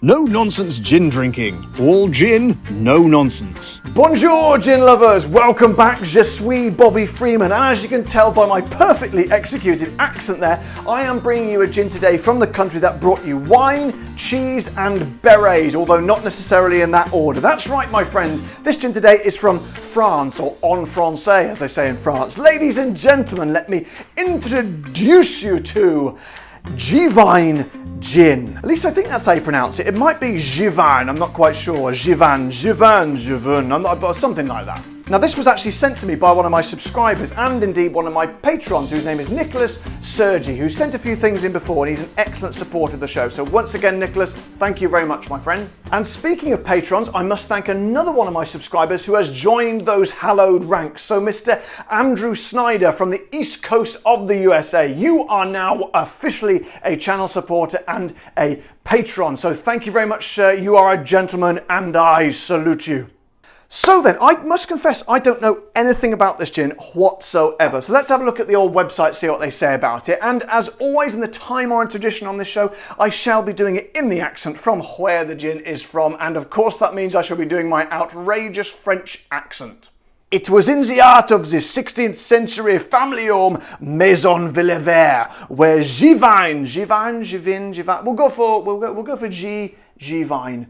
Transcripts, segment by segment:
No nonsense gin drinking. All gin, no nonsense. Bonjour, gin lovers! Welcome back. Je suis Bobby Freeman, and as you can tell by my perfectly executed accent there, I am bringing you a gin today from the country that brought you wine, cheese, and berets, although not necessarily in that order. That's right, my friends. This gin today is from France, or en français, as they say in France. Ladies and gentlemen, let me introduce you to Givine Gin. At least I think that's how you pronounce it. It might be Givine, I'm not quite sure. Givine, something like that. Now this was actually sent to me by one of my subscribers and indeed one of my patrons, whose name is Nicholas Sergi, who sent a few things in before, and he's an excellent supporter of the show. So once again, Nicholas, thank you very much, my friend. And speaking of patrons, I must thank another one of my subscribers who has joined those hallowed ranks. So Mr. Andrew Snyder from the East Coast of the USA, you are now officially a channel supporter and a patron. So thank you very much. You are a gentleman and I salute you. So then, I must confess, I don't know anything about this gin whatsoever. So let's have a look at the old website, see what they say about it. And as always in the time-honoured tradition on this show, I shall be doing it in the accent from where the gin is from. And of course that means I shall be doing my outrageous French accent. It was in the art of the 16th century family home Maison Villevert, where Givine, we'll go for Givine,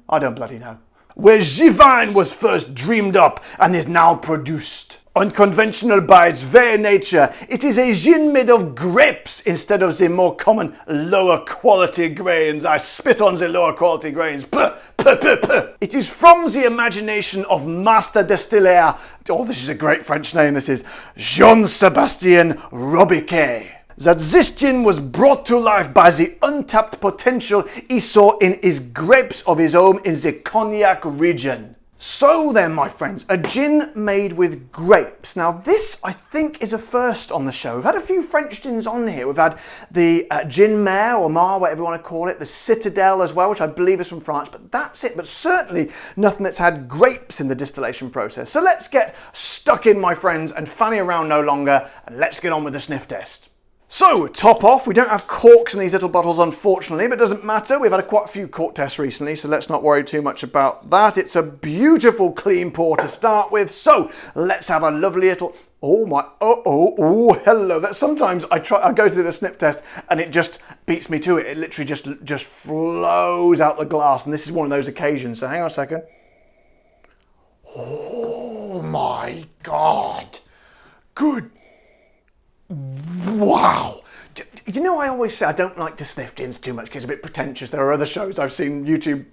I don't bloody know. Where Givine was first dreamed up and is now produced. Unconventional by its very nature, it is a gin made of grapes instead of the more common lower quality grains. I spit on the lower quality grains. It is from the imagination of master distiller, oh this is a great French name, this is Jean-Sébastien Robiquet, that this gin was brought to life by the untapped potential he saw in his grapes of his home in the Cognac region. So then, my friends, a gin made with grapes. Now this, I think, is a first on the show. We've had a few French gins on here. We've had the Gin Mare, or Mar, whatever you want to call it, the Citadel as well, which I believe is from France, but that's it. But certainly nothing that's had grapes in the distillation process. So let's get stuck in, my friends, and fanny around no longer, and let's get on with the sniff test. So, top off, we don't have corks in these little bottles, unfortunately, but it doesn't matter. We've had quite a few cork tests recently, so let's not worry too much about that. It's a beautiful clean pour to start with, so let's have a lovely little, hello. That sometimes I go through the sniff test and it just beats me to it. It literally just flows out the glass, and this is one of those occasions, so hang on a second. Oh my God. Good. Wow. You know, I always say I don't like to sniff gins too much because it's a bit pretentious. There are other shows I've seen YouTube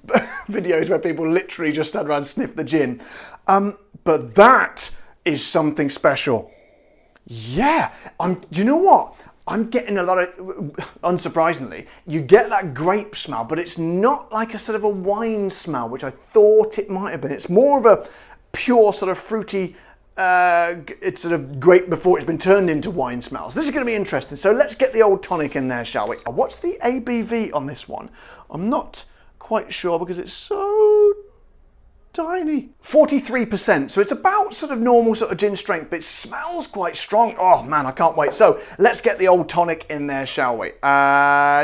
videos where people literally just stand around and sniff the gin. But that is something special. Yeah. Do you know what? I'm getting a lot of, unsurprisingly, you get that grape smell, but it's not like a sort of a wine smell, which I thought it might have been. It's more of a pure sort of fruity, it's sort of grape before it's been turned into wine smells. This is going to be interesting. So let's get the old tonic in there, shall we? What's the ABV on this one? I'm not quite sure because it's so tiny. 43%, so it's about sort of normal sort of gin strength, but it smells quite strong. Oh man, I can't wait. So let's get the old tonic in there, shall we?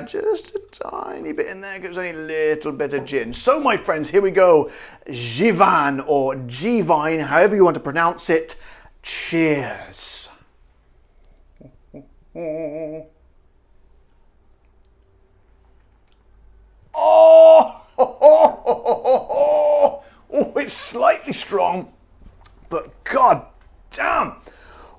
Just a tiny bit in there, gives only a little bit of gin. So my friends, here we go. Givine, or Givine, however you want to pronounce it. Cheers. Oh, it's slightly strong, but god damn.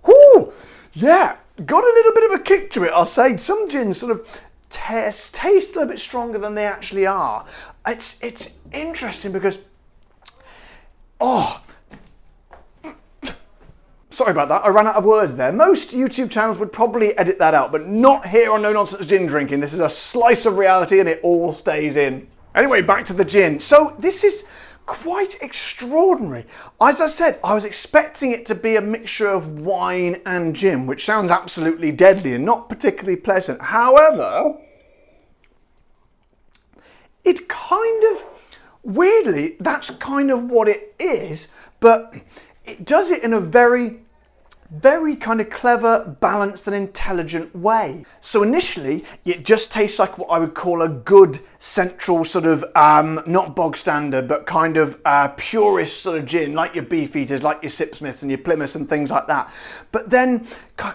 Whoo, yeah, got a little bit of a kick to it, I'll say. Some gins sort of taste a little bit stronger than they actually are. It's interesting because, sorry about that, I ran out of words there. Most YouTube channels would probably edit that out, but not here on No Nonsense Gin Drinking. This is a slice of reality and it all stays in. Anyway, back to the gin. So this is quite extraordinary. As I said, I was expecting it to be a mixture of wine and gin, which sounds absolutely deadly and not particularly pleasant. However, it kind of, weirdly, that's kind of what it is, but it does it in a very very kind of clever, balanced and intelligent way. So initially, it just tastes like what I would call a good central sort of, not bog standard, but kind of purist sort of gin, like your Beefeaters, like your Sipsmiths and your Plymouths and things like that. But then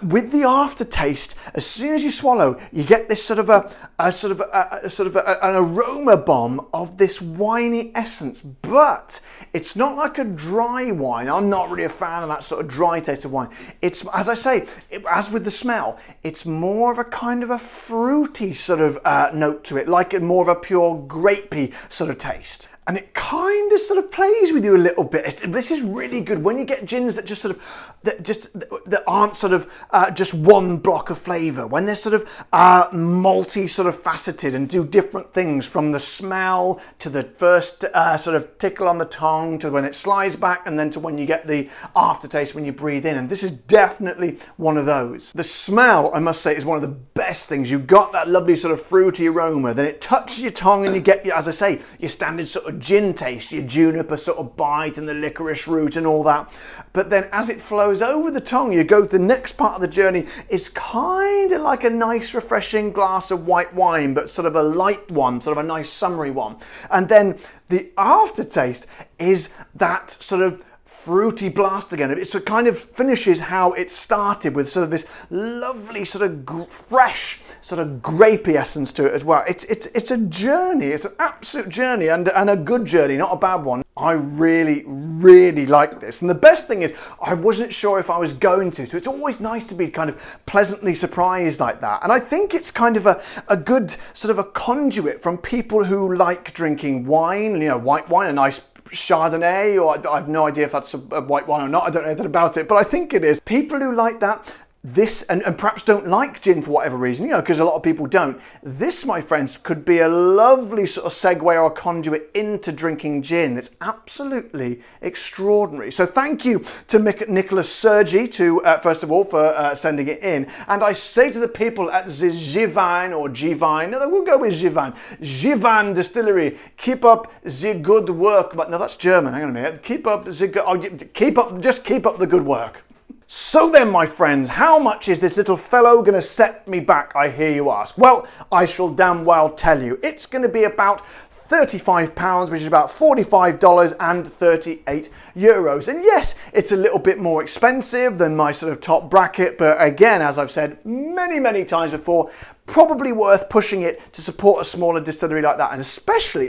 with the aftertaste, as soon as you swallow, you get this sort of an aroma bomb of this winey essence. But it's not like a dry wine. I'm not really a fan of that sort of dry taste of wine. It's, as I say, as with the smell, it's more of a kind of a fruity sort of note to it, like more of a pure grapey sort of taste. And it kind of sort of plays with you a little bit. This is really good when you get gins that just sort of, that aren't sort of just one block of flavour. When they're sort of multi sort of faceted and do different things, from the smell to the first sort of tickle on the tongue to when it slides back, and then to when you get the aftertaste when you breathe in. And this is definitely one of those. The smell, I must say, is one of the best things. You've got that lovely sort of fruity aroma, then it touches your tongue and you get, as I say, your standard sort of gin taste, your juniper sort of bite and the licorice root and all that. But then as it flows over the tongue, you go to the next part of the journey. It's kind of like a nice refreshing glass of white wine, but sort of a light one, sort of a nice summery one. And then the aftertaste is that sort of fruity blast again. It sort of kind of finishes how it started, with sort of this lovely sort of fresh sort of grapey essence to it as well. It's a journey. It's an absolute journey, and a good journey, not a bad one. I really, really like this. And the best thing is, I wasn't sure if I was going to, so it's always nice to be kind of pleasantly surprised like that. And I think it's kind of a good sort of a conduit from people who like drinking wine, you know, white wine, a nice Chardonnay, or I have no idea if that's a white wine or not. I don't know anything about it, but I think it is. People who like that, this, and perhaps don't like gin for whatever reason, you know, because a lot of people don't. This, my friends, could be a lovely sort of segue or a conduit into drinking gin. It's absolutely extraordinary. So thank you to Nicholas Sergi, first of all, for sending it in. And I say to the people at the Givine or Givine, no, we'll go with Givine. Givine Distillery, keep up the good work. But no, that's German. Hang on a minute. Keep up the good, just keep up the good work. So then, my friends, how much is this little fellow going to set me back, I hear you ask? Well, I shall damn well tell you. It's going to be about £35, which is about $45 and 38 euros. And yes, it's a little bit more expensive than my sort of top bracket, but again, as I've said many, many times before, probably worth pushing it to support a smaller distillery like that, and especially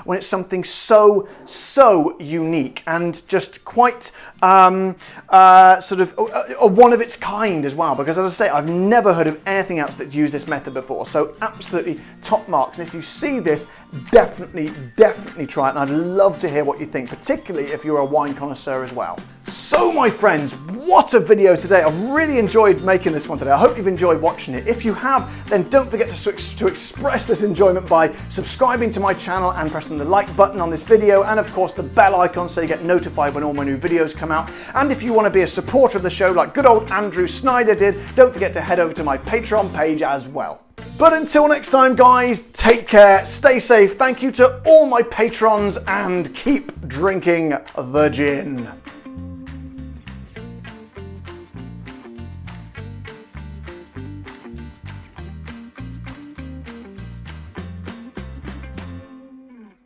when it's something so unique and just quite sort of a one of its kind as well, because as I say, I've never heard of anything else that's used this method before. So absolutely top marks, and if you see this, definitely try it, and I'd love to hear what you think, particularly if you're a wine connoisseur as well. So my friends, what a video today. I've really enjoyed making this one today. I hope you've enjoyed watching it. If you have, then don't forget to express this enjoyment by subscribing to my channel and pressing the like button on this video, and of course the bell icon so you get notified when all my new videos come out. And if you want to be a supporter of the show like good old Andrew Snyder did, don't forget to head over to my Patreon page as well. But until next time, guys, take care, stay safe, thank you to all my patrons, and keep drinking the gin.